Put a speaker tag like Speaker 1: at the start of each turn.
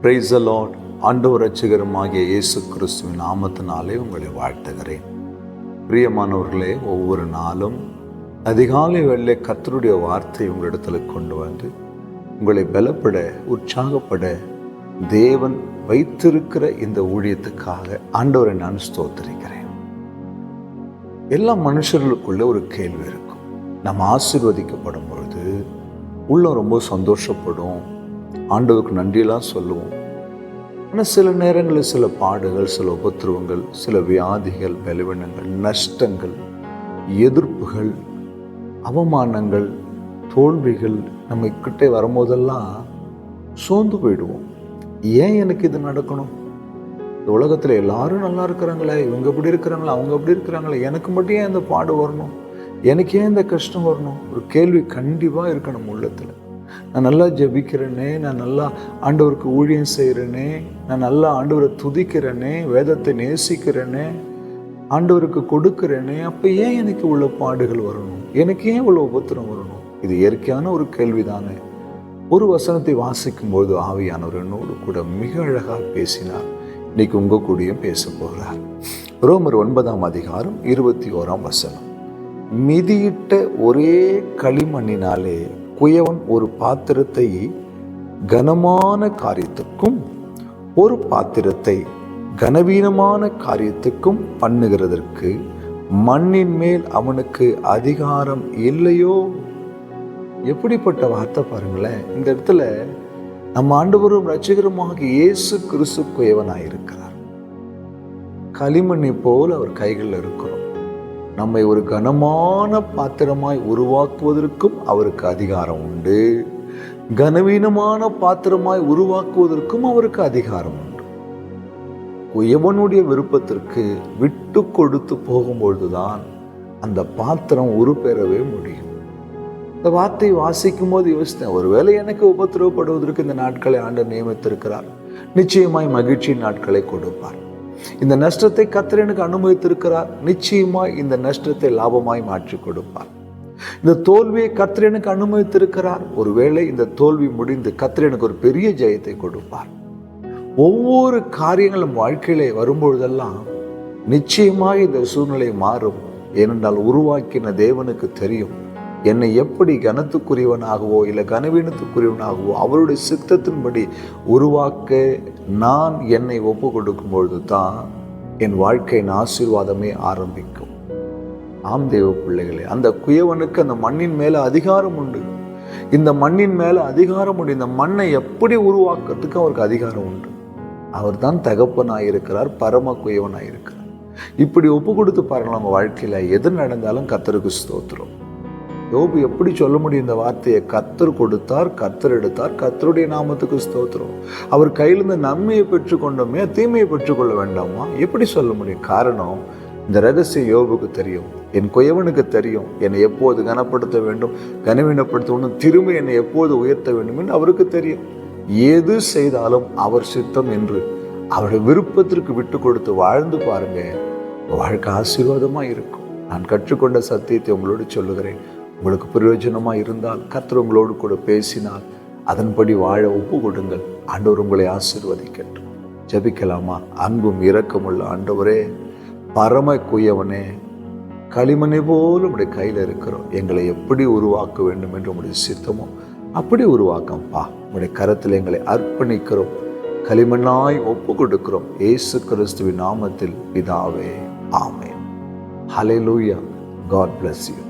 Speaker 1: Praise the Lord. ஆண்டவர் இரட்சகருமாகிய இயேசு கிறிஸ்துவின் நாமத்தினாலே உங்களை வாழ்த்துகிறேன். பிரியமானவர்களே, ஒவ்வொரு நாளும் அதிகாலை வேளை கர்த்தருடைய வார்த்தை உங்களிடத்தில் கொண்டு வந்து உங்களை பலப்பட, உற்சாகப்பட தேவன் வைத்திருக்கிற இந்த ஊழியத்துக்காக ஆண்டவரை நான் ஸ்தோத்திரிக்கிறேன். எல்லா மனுஷர்களுக்குள்ள ஒரு கேள்வி இருக்கும். நம்ம ஆசீர்வதிக்கப்படும் பொழுது உள்ளம் ரொம்ப சந்தோஷப்படும், ஆண்டவருக்கு நன்றியெல்லாம் சொல்லுவோம். ஆனால் சில நேரங்களில் சில பாடுகள், சில உபத்திரவங்கள், சில வியாதிகள், பலவீனங்கள், நஷ்டங்கள், எதிர்ப்புகள், அவமானங்கள், தோல்விகள் நம்ம கிட்டே வரும்போதெல்லாம் சோர்ந்து போயிடுவோம். ஏன் எனக்கு இது நடக்கணும்? இந்த உலகத்தில் எல்லாரும் நல்லா இருக்கிறாங்களே, இவங்க இப்படி இருக்கிறாங்களே, அவங்க அப்படி இருக்கிறாங்களே, எனக்கு மட்டும் ஏன் இந்த பாடு வரணும்? எனக்கு ஏன் இந்த கஷ்டம் வரணும்? ஒரு கேள்வி கண்டிப்பாக இருக்கணும் உள்ளத்தில். நான் நல்லா ஜெபிக்கிறேனே, நான் நல்லா ஆண்டவருக்கு ஊழியம் செய்கிறேனே, நான் நல்லா ஆண்டவரை துதிக்கிறேனே, வேதத்தை நேசிக்கிறேனே, ஆண்டவருக்கு கொடுக்கிறேனே, அப்போ ஏன் எனக்கு உள்ள பாடுகள் வரணும்? எனக்கு ஏன் உள்ள உபத்திரம் வரணும்? இது இயற்கையான ஒரு கேள்விதானே. ஒரு வசனத்தை வாசிக்கும்போது ஆவியானவர் என்னோடு கூட மிக அழகாக பேசினார். இன்னைக்கு உங்க கூடயும் பேச போகிறார். ரோமர் 9:21 மிதியிட்ட ஒரே களிமண்ணினாலே குயவன் ஒரு பாத்திரத்தை கனமான காரியத்துக்கும் ஒரு பாத்திரத்தை கனவீனமான காரியத்துக்கும் பண்ணுகிறதற்கு மண்ணின் மேல் அவனுக்கு அதிகாரம் இல்லையோ? எப்படிப்பட்ட வார்த்தை பாருங்களேன். இந்த இடத்துல நம்ம ஆண்டவரும் இரட்சகருமாக இயேசு கிறிஸ்து குயவனாயிருக்கிறார். களிமண்ணை போல் அவர் கைகளில் இருக்கிறோம். நம்மை ஒரு கனமான பாத்திரமாய் உருவாக்குவதற்கும் அவருக்கு அதிகாரம் உண்டு, கனவீனமான பாத்திரமாய் உருவாக்குவதற்கும் அவருக்கு அதிகாரம் உண்டு. குயவனுடைய விருப்பத்திற்கு விட்டு கொடுத்து போகும்பொழுதுதான் அந்த பாத்திரம் உருப்பெறவே முடியும். இந்த வார்த்தை வாசிக்கும் போது யோசித்தேன், ஒருவேளை எனக்கு உபத்திரவப்படுவதற்கு இந்த நாட்களை ஆண்டவர் நியமித்திருக்கிறார், நிச்சயமாய் மகிழ்ச்சியின் நாட்களை கொடுப்பார். இந்த நஷ்டத்தை கர்த்தர் எனக்கு அனுமதித்திருக்கிறார், நிச்சயமாய் இந்த நஷ்டத்தை லாபமாய் மாற்றி கொடுப்பார். இந்த தோல்வியை கர்த்தர் எனக்கு அனுமதித்திருக்கிறார், ஒருவேளை இந்த தோல்வி முடிந்து கர்த்தர் எனக்கு ஒரு பெரிய ஜெயத்தை கொடுப்பார். ஒவ்வொரு காரியங்களும் வாழ்க்கையிலே வரும்பொழுதெல்லாம் நிச்சயமாக இந்த சூழ்நிலை மாறும். ஏனென்றால் உருவாக்கின தேவனுக்கு தெரியும் என்னை எப்படி கனத்துக்குரியவனாகவோ இல்லை கனவீனத்துக்குரியவனாகவோ அவருடைய சித்தத்தின்படி உருவாக்க நான் என்னை ஒப்பு கொடுக்கும் பொழுது தான் என் வாழ்க்கையின் ஆசீர்வாதமே ஆரம்பிக்கும். ஆம் தேவ பிள்ளைகளே, அந்த குயவனுக்கு அந்த மண்ணின் மேல அதிகாரம் உண்டு. இந்த மண்ணின் மேல அதிகாரம் உண்டு. இந்த மண்ணை எப்படி உருவாக்குறதுக்கு அவருக்கு அதிகாரம் உண்டு. அவர் தான் தகப்பனாயிருக்கிறார், பரம குயவனாயிருக்கிறார். இப்படி ஒப்பு கொடுத்து பாருங்கள். நம்ம வாழ்க்கையில எது நடந்தாலும் கர்த்தருக்கு ஸ்தோத்திரம். யோபு எப்படி சொல்ல முடியும் இந்த வார்த்தையை? கர்த்தர் கொடுத்தார், கர்த்தர் எடுத்தார், கர்த்தருடைய நாமத்துக்கு ஸ்தோத்திரம். அவர் கையிலிருந்து நன்மையை பெற்றுக்கொண்டோமே, தீமையை பெற்றுக்கொள்ள வேண்டாமா? எப்படி சொல்ல முடியும்? காரணம், இந்த ரகசியம் யோபுக்கு தெரியும், என் குயவனுக்கு தெரியும். என்னை எப்போது கனப்படுத்த வேண்டும், கனவீனப்படுத்த வேண்டும், திரும்ப என்னை எப்போது உயர்த்த வேண்டும் என்று அவருக்கு தெரியும். எது செய்தாலும் அவர் சித்தம் என்று அவருடைய விருப்பத்திற்கு விட்டு கொடுத்து வாழ்ந்து பாருங்க, வாழ்க்கை ஆசீர்வாதமா இருக்கும். நான் கற்றுக்கொண்ட சத்தியத்தை உங்களோடு சொல்லுகிறேன். உங்களுக்கு பிரயோஜனமாக இருந்தால், கர்த்தர் உங்களோடு கூட பேசினால் அதன்படி வாழ ஒப்பு கொடுங்கள். ஆண்டவர் உங்களை ஆசீர்வதிக்கட்டும். ஜெபிக்கலாமா? அன்பும் இரக்கமுள்ள ஆண்டவரே, பரம குயவனே, களிமண்ணை போல உடைய கையில் இருக்கிறோம். எங்களை எப்படி உருவாக்க வேண்டும் என்று உங்களுடைய சித்தமோ அப்படி உருவாக்கப்பா. உங்களுடைய கரத்தில் எங்களை அர்ப்பணிக்கிறோம், களிமண்ணாய் ஒப்பு கொடுக்கிறோம். இயேசு கிறிஸ்துவின் நாமத்தில் பிதாவே, ஆமென். ஹல்லேலூயா. God bless you.